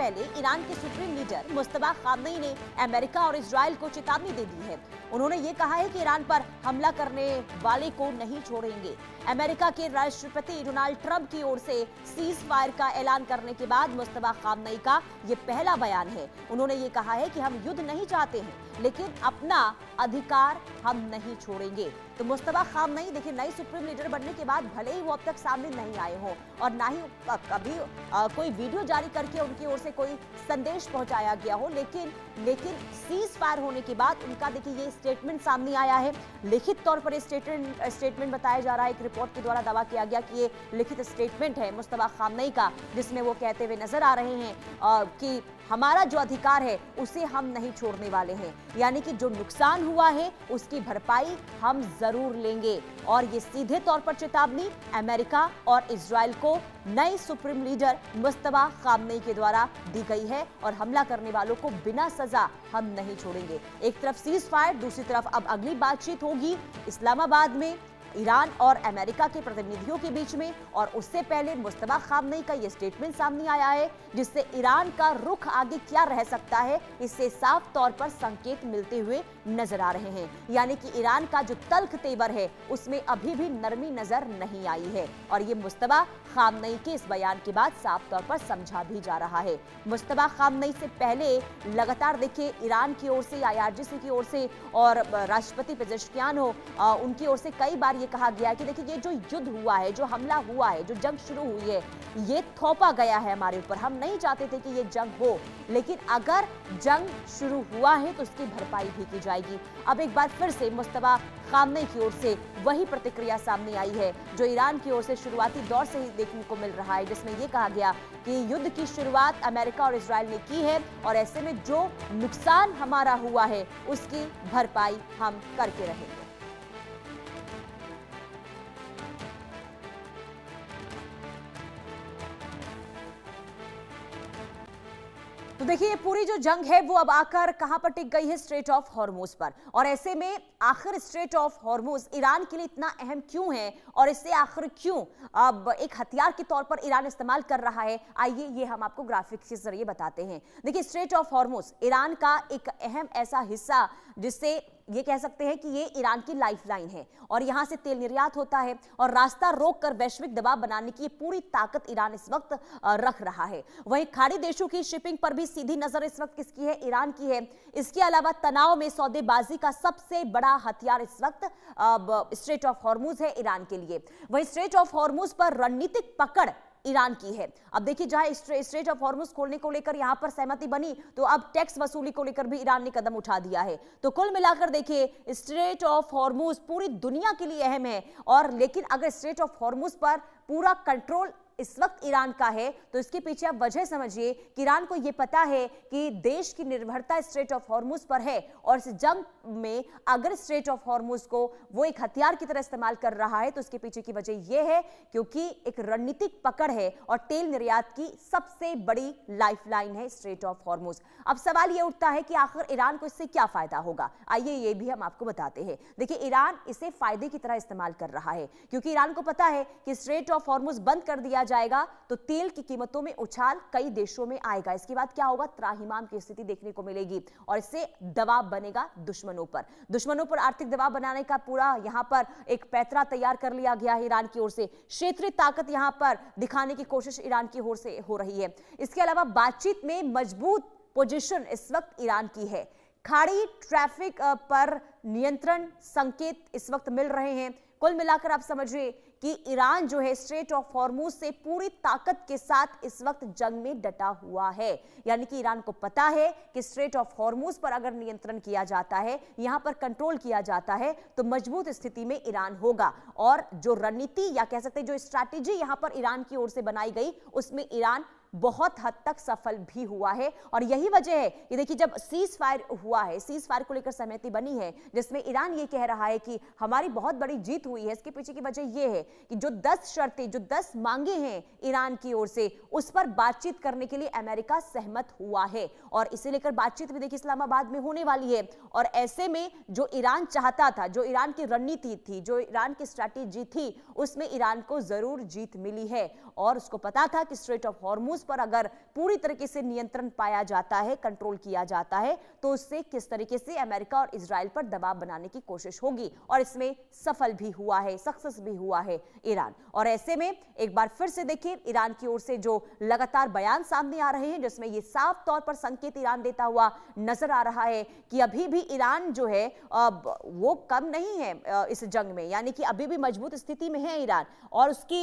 पहले ईरान के supreme leader Mustafa Khamenei ने अमेरिका और इजराइल को चेतावनी दे दी है। उन्होंने ये कहा है कि ईरान पर हमला करने वाले को नहीं छोड़ेंगे। अमेरिका के राष्ट्रपति डोनाल्ड ट्रंप की ओर से सीज फायर का ऐलान करने के बाद मुस्तफा खामनेई का ये पहला बयान है। उन्होंने ये कहा है कि हम युद्ध नहीं चाहते हैं, लेकिन अपना अधिकार हम नहीं छोड़ेंगे। तो मुस्तफा खामनेई देखिए, नए सुप्रीम लीडर बनने के बाद भले ही वो अब तक सामने नहीं आए हों और ना ही कभी कोई वीडियो जारी करके उनकी ओर से कोई संदेश पहुंचाया गया हो, लेकिन सीज फायर होने के बाद उनका देखिए ये स्टेटमेंट सामने आया है। लिखित तौर पर ये स्टेटमेंट बताया जा रहा है। एक रिपोर्ट के द्वारा दावा किया गया कि ये लिखित स्टेटमेंट है मुस्तफा खामनेई का, जिसमें वो कहते हुए नजर आ रहे हैं कि हमारा जो अधिकार है उसे हम नहीं छोड़ने वाले हैं, यानी कि जो नुकसान हुआ है उसकी भरपाई हम जरूर लेंगे। और ये सीधे तौर पर चेतावनी अमेरिका और इजराइल को नए सुप्रीम लीडर मुस्तफा खामनेई के द्वारा दी गई है और हमला करने वालों को बिना सजा हम नहीं छोड़ेंगे। एक तरफ सीज फायर, दूसरी तरफ अब अगली बातचीत होगी इस्लामाबाद में ईरान और अमेरिका के प्रतिनिधियों के बीच में, और उससे पहले मुस्तफा खामनेई का यह स्टेटमेंट सामने आया है जिससे ईरान का रुख आगे क्या रह सकता है इससे साफ तौर पर संकेत मिलते हुए नजर आ रहे हैं। यानी कि ईरान का जो तल्ख तेवर है उसमें अभी भी नरमी नजर नहीं आई है और ये मुस्तफा खामनेई के इस बयान के बाद साफ तौर पर समझा भी जा रहा है। मुस्तफा खामनेई से पहले लगातार देखिए ईरान की ओर से, IRGC की ओर से और राष्ट्रपति पेजेश्कियान हो उनकी ओर से कई बार कहा गया कि देखिए ये जो युद्ध हुआ है, जो हमला हुआ है, जो जंग शुरू हुई है, ये थोपा गया है हमारे ऊपर। हम नहीं चाहते थे कि ये जंग हो, लेकिन अगर जंग शुरू हुआ है तो उसकी भरपाई भी की जाएगी। अब एक बार फिर से मुस्तफा खामनेई की ओर से वही प्रतिक्रिया सामने आई है जो ईरान की ओर से शुरुआती दौर से ही देखने को मिल रहा है, जिसमें यह कहा गया कि युद्ध की शुरुआत अमेरिका और इजराइल ने की है और ऐसे में जो नुकसान हमारा हुआ है उसकी भरपाई हम करके रहेंगे। तो देखिए ये पूरी जो जंग है वो अब आकर कहां पर टिक गई है, स्ट्रेट ऑफ हॉर्मुज पर। और ऐसे में आखिर स्ट्रेट ऑफ हॉर्मुज ईरान के लिए इतना अहम क्यों है और इससे आखिर क्यों अब एक हथियार के तौर पर ईरान इस्तेमाल कर रहा है, आइए ये हम आपको ग्राफिक्स के जरिए बताते हैं। देखिए स्ट्रेट ऑफ हॉर्मुज ईरान का एक अहम ऐसा हिस्सा जिससे ये कह सकते हैं कि ये ईरान की लाइफलाइन है और यहां से तेल निर्यात होता है और रास्ता रोककर वैश्विक दबाव बनाने की पूरी ताकत ईरान इस वक्त रख रहा है। वहीं खाड़ी देशों की शिपिंग पर भी सीधी नजर इस वक्त किसकी है, ईरान की है। इसके अलावा तनाव में सौदेबाजी का सबसे बड़ा हथियार इस वक्त स्ट्रेट ऑफ हॉर्मुज है ईरान के लिए। वहीं स्ट्रेट ऑफ हॉर्मुज पर रणनीतिक पकड़ ईरान की है। अब देखिए जहां स्ट्रेट ऑफ हॉर्मुज खोलने को लेकर यहां पर सहमति बनी तो अब टैक्स वसूली को लेकर भी ईरान ने कदम उठा दिया है। तो कुल मिलाकर देखिए स्ट्रेट ऑफ हॉर्मुज पूरी दुनिया के लिए अहम है और लेकिन अगर स्ट्रेट ऑफ हॉर्मुज पर पूरा कंट्रोल इस वक्त ईरान का है तो इसके पीछे आप वजह समझिए कि ईरान को यह पता है कि देश की निर्भरता स्ट्रेट ऑफ हॉर्मुज पर है और इस जंग में अगर स्ट्रेट ऑफ हॉर्मुज को वो एक हथियार की तरह इस्तेमाल कर रहा है तो इसके पीछे की वजह यह है क्योंकि एक रणनीतिक पकड़ है और तेल निर्यात की सबसे बड़ी लाइफलाइन है स्ट्रेट ऑफ हॉर्मुज। अब सवाल यह उठता है कि आखिर ईरान को इससे क्या फायदा होगा, आइए ये भी हम आपको बताते हैं। देखिए ईरान इसे फायदे की तरह इस्तेमाल कर रहा है क्योंकि ईरान को पता है कि स्ट्रेट ऑफ हॉर्मुज बंद कर दिया जाएगा तो तेल की कीमतों में उछाल कई देशों में आएगा। इसके बाद क्या होगा, त्राहिमाम की स्थिति देखने को मिलेगी और इससे दबाव बनेगा दुश्मनों पर आर्थिक दबाव बनाने का पूरा यहां पर एक पैतरा तैयार कर लिया गया है ईरान की ओर से। क्षेत्रीय ताकत यहां पर दिखाने की कोशिश ईरान की ओर से हो रही है। इसके अलावा बातचीत में मजबूत पोजीशन इस वक्त ईरान की है। खाड़ी ट्रैफिक पर नियंत्रण संकेत इस वक्त मिल रहे हैं। कुल मिलाकर आप समझिए कि ईरान जो है स्ट्रेट ऑफ हॉर्मुज से पूरी ताकत के साथ इस वक्त जंग में डटा हुआ है। यानी कि ईरान को पता है कि स्ट्रेट ऑफ हॉर्मुज पर अगर नियंत्रण किया जाता है, यहां पर कंट्रोल किया जाता है तो मजबूत स्थिति में ईरान होगा और जो रणनीति या कह सकते हैं जो स्ट्रैटेजी यहां पर ईरान की ओर से बनाई गई उसमें ईरान बहुत हद तक सफल भी हुआ है। और यही वजह है कि देखिए जब सीज फायर हुआ है, सीज फायर को लेकर सहमति बनी है जिसमें ईरान ये कह रहा है कि हमारी बहुत बड़ी जीत हुई है, इसके पीछे की वजह यह है कि जो 10 शर्तें, जो 10 मांगे हैं ईरान की ओर से, उस पर बातचीत करने के लिए अमेरिका सहमत हुआ है और इसे लेकर बातचीत भी देखिए इस्लामाबाद में होने वाली है। और ऐसे में जो ईरान चाहता था, जो ईरान की रणनीति थी, जो ईरान की स्ट्रैटेजी थी, उसमें ईरान को जरूर जीत मिली है और उसको पता था कि स्ट्रेट ऑफ हॉर्मुज पर अगर पूरी तरीके से नियंत्रण पाया जाता है, कंट्रोल किया जाता है, तो उससे किस तरीके से अमेरिका और इजराइल पर दबाव बनाने की कोशिश होगी, और इसमें सफल भी हुआ है, सक्सेस भी हुआ है ईरान। और ऐसे में एक बार फिर से देखिए ईरान की ओर से जो लगातार बयान सामने आ रहे हैं, जिसमें यह साफ तौर पर संकेत ईरान देता हुआ नजर आ रहा है कि अभी भी ईरान जो है वो कम नहीं है इस जंग में, यानी कि अभी भी मजबूत स्थिति में है ईरान, और उसकी